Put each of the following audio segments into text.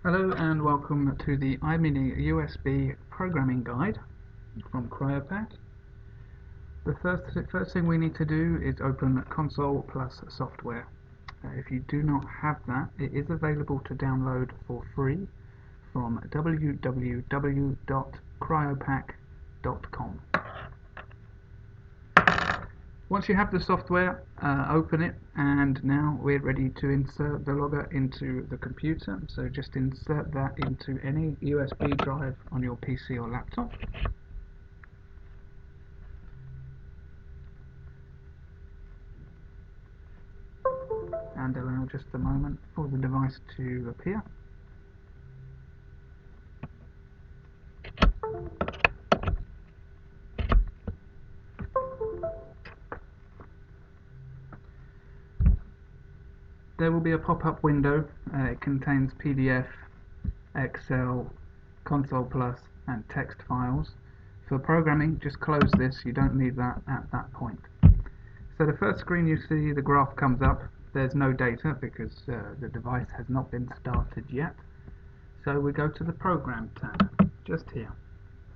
Hello and welcome to the iMini USB programming guide from Cryopack. The first thing we need to do is open Console Plus software. If you do not have that, it is available to download for free from www.cryopack.com. Once you have the software, open it, and now we're ready to insert the logger into the computer. So just insert that into any USB drive on your PC or laptop. And allow just a moment for the device to appear. There will be a pop-up window. It contains PDF, Excel, Console Plus and text files. For programming, just close this. You don't need that at that point. So the first screen you see, the graph comes up. There's no data because the device has not been started yet. So we go to the Program tab, just here.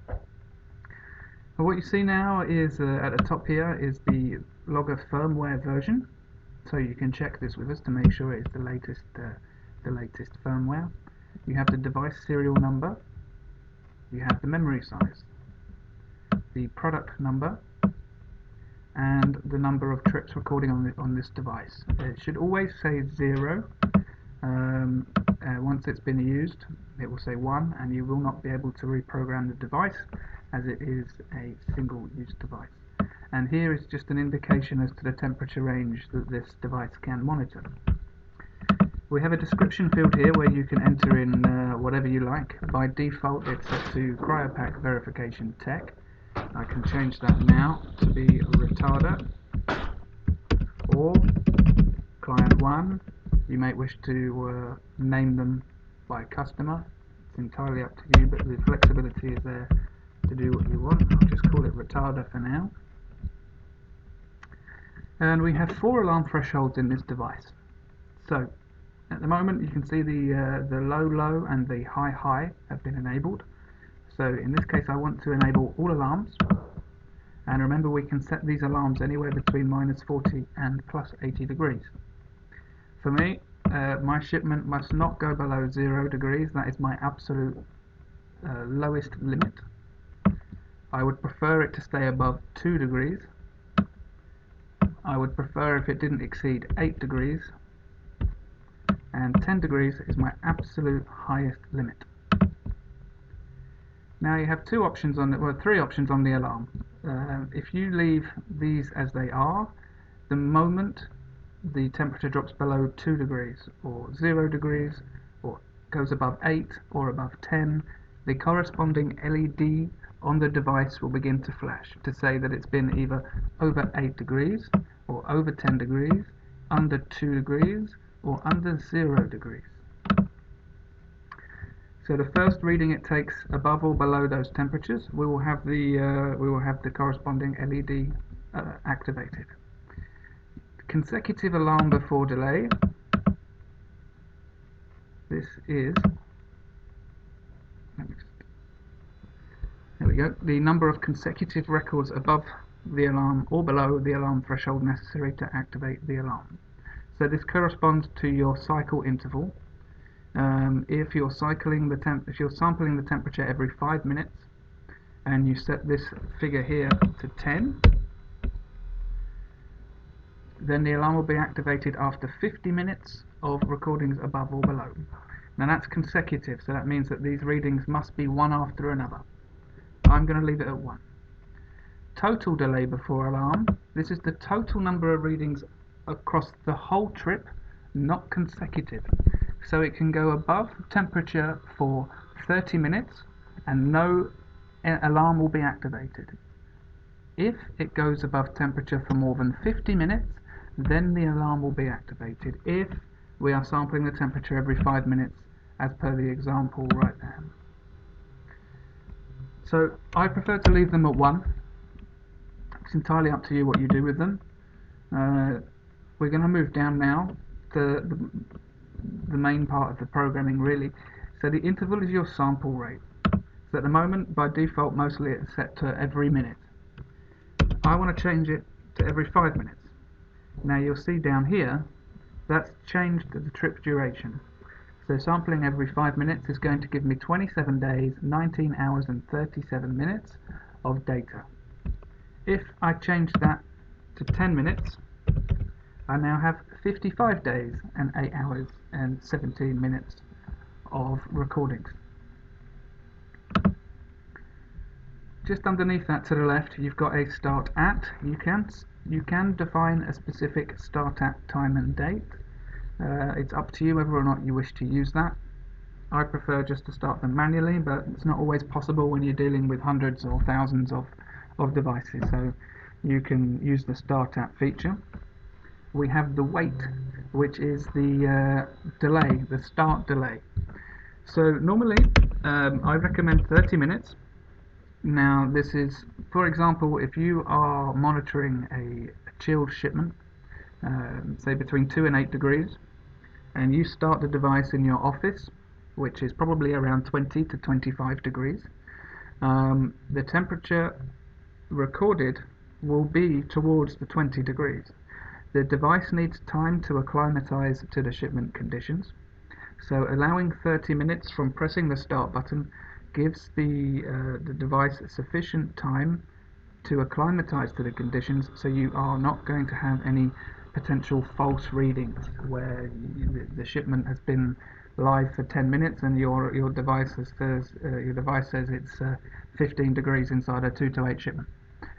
And what you see now is at the top here is the logger firmware version. So you can check this with us to make sure it's the latest firmware. You have the device serial number. You have the memory size, the product number, and the number of trips recording on this device. It should always say 0. Once it's been used, it will say 1, and you will not be able to reprogram the device as it is a single-use device. And here is just an indication as to the temperature range that this device can monitor. We have a description field here where you can enter in whatever you like. By default it's set to Cryopack Verification Tech. I can change that now to be retarder or client 1. You may wish to name them by customer. It's entirely up to you, but the flexibility is there to do what you want. I'll just call it retarder for now. And we have 4 alarm thresholds in this device. So at the moment you can see the low and the high have been enabled. So in this case I want to enable all alarms, and remember we can set these alarms anywhere between -40 and +80 degrees. For me, my shipment must not go below 0 degrees. That is my absolute lowest limit. I would prefer it to stay above 2 degrees. I would prefer if it didn't exceed 8 degrees, and 10 degrees is my absolute highest limit. Now you have 3 options on the alarm. If you leave these as they are, the moment the temperature drops below 2 degrees or 0 degrees or goes above 8 or above 10, the corresponding LED on the device will begin to flash to say that it's been either over 8 degrees or over 10 degrees, under 2 degrees or under 0 degrees. So the first reading it takes above or below those temperatures, we will have the corresponding LED activated. Consecutive alarm before delay. This is, there we go, the number of consecutive records above the alarm or below the alarm threshold necessary to activate the alarm. So this corresponds to your cycle interval. If you're sampling the temperature every 5 minutes and you set this figure here to 10, then the alarm will be activated after 50 minutes of recordings above or below. Now that's consecutive, so that means that these readings must be one after another. I'm going to leave it at 1. Total delay before alarm. This is the total number of readings across the whole trip, not consecutive. So it can go above temperature for 30 minutes and no alarm will be activated. If it goes above temperature for more than 50 minutes, then the alarm will be activated if we are sampling the temperature every 5 minutes as per the example right there. So I prefer to leave them at 1. It's entirely up to you what you do with them. We're going to move down now to the main part of the programming really. So the interval is your sample rate. So at the moment, by default, mostly it's set to every minute. I want to change it to every 5 minutes. Now you'll see down here, that's changed the trip duration. So sampling every 5 minutes is going to give me 27 days, 19 hours and 37 minutes of data. If I change that to 10 minutes, I now have 55 days and 8 hours and 17 minutes of recordings. Just underneath that to the left, you've got a start at. You can define a specific start at time and date. It's up to you whether or not you wish to use that. I prefer just to start them manually, but it's not always possible when you're dealing with hundreds or thousands of devices, so you can use the start at feature. We have the wait, which is the delay, the start delay. So normally I recommend 30 minutes. Now this is, for example, if you are monitoring a chilled shipment, say between 2 and 8 degrees, and you start the device in your office, which is probably around 20 to 25 degrees, the temperature recorded will be towards the 20 degrees. The device needs time to acclimatize to the shipment conditions, so allowing 30 minutes from pressing the start button gives the device sufficient time to acclimatize to the conditions, so you are not going to have any potential false readings where the shipment has been live for 10 minutes and your device says it's 15 degrees inside a 2 to 8 shipment.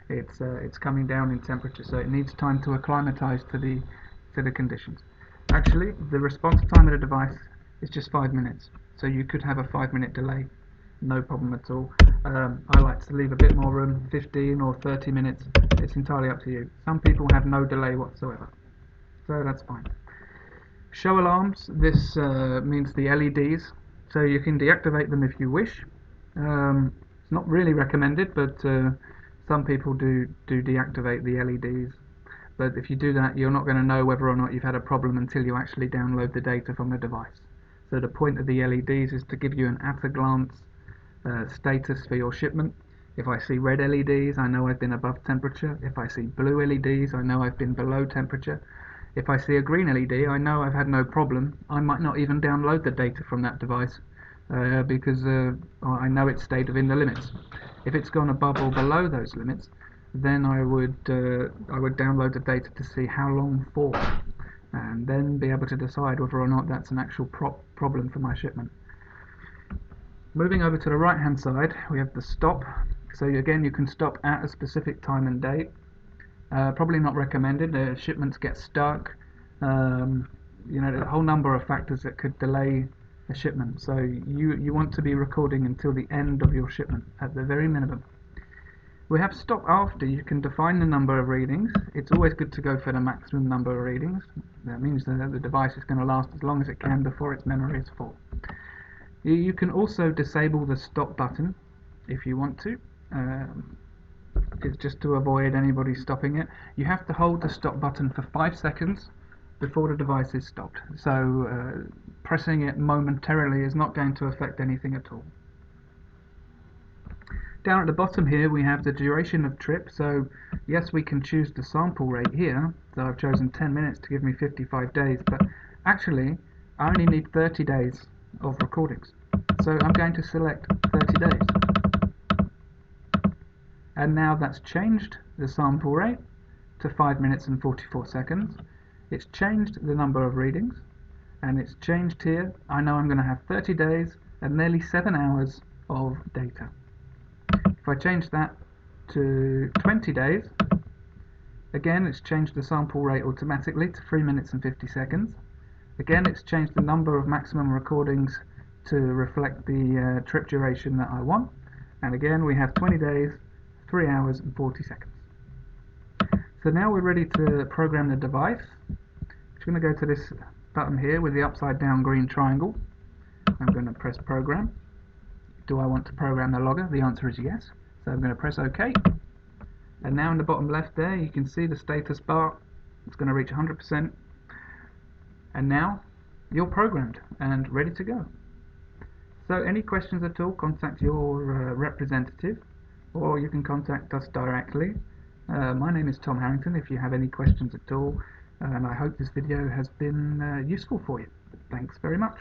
It's coming down in temperature, so it needs time to acclimatize to the conditions. Actually, the response time of the device is just 5 minutes, so you could have a 5-minute delay, no problem at all. I like to leave a bit more room, 15 or 30 minutes. It's entirely up to you. Some people have no delay whatsoever, so that's fine. Show alarms, this means the LEDs, so you can deactivate them if you wish. It's not really recommended, but some people do deactivate the LEDs. But if you do that, you're not going to know whether or not you've had a problem until you actually download the data from the device. So the point of the LEDs is to give you an at-a-glance status for your shipment. If I see red LEDs, I know I've been above temperature. If I see blue LEDs, I know I've been below temperature. If I see a green LED, I know I've had no problem. I might not even download the data from that device because I know it's stayed within the limits. If it's gone above or below those limits, then I would download the data to see how long for, and then be able to decide whether or not that's an actual problem for my shipment. Moving over to the right hand side, we have the stop. So again, you can stop at a specific time and date. Probably not recommended. Shipments get stuck. There's a whole number of factors that could delay a shipment. So you want to be recording until the end of your shipment at the very minimum. We have stop after. You can define the number of readings. It's always good to go for the maximum number of readings. That means that the device is going to last as long as it can before its memory is full. You can also disable the stop button if you want to. It's just to avoid anybody stopping it. You have to hold the stop button for 5 seconds before the device is stopped. So pressing it momentarily is not going to affect anything at all. Down at the bottom here we have the duration of trip. So yes, we can choose the sample rate here. So I've chosen 10 minutes to give me 55 days, but actually I only need 30 days of recordings. So I'm going to select 30 days. And now that's changed the sample rate to 5 minutes and 44 seconds. It's changed the number of readings, and it's changed here. I know I'm going to have 30 days and nearly 7 hours of data. If I change that to 20 days, again it's changed the sample rate automatically to 3 minutes and 50 seconds. Again, it's changed the number of maximum recordings to reflect the trip duration that I want. And again, we have 20 days, 3 hours and 40 seconds. So now we're ready to program the device. I'm going to go to this button here with the upside down green triangle. I'm going to press program. Do I want to program the logger? The answer is yes. So I'm going to press OK. And now in the bottom left there, you can see the status bar. It's going to reach 100%. And now you're programmed and ready to go. So any questions at all, contact your representative, or you can contact us directly. My name is Tom Harrington. If you have any questions at all, and I hope this video has been useful for you. Thanks very much.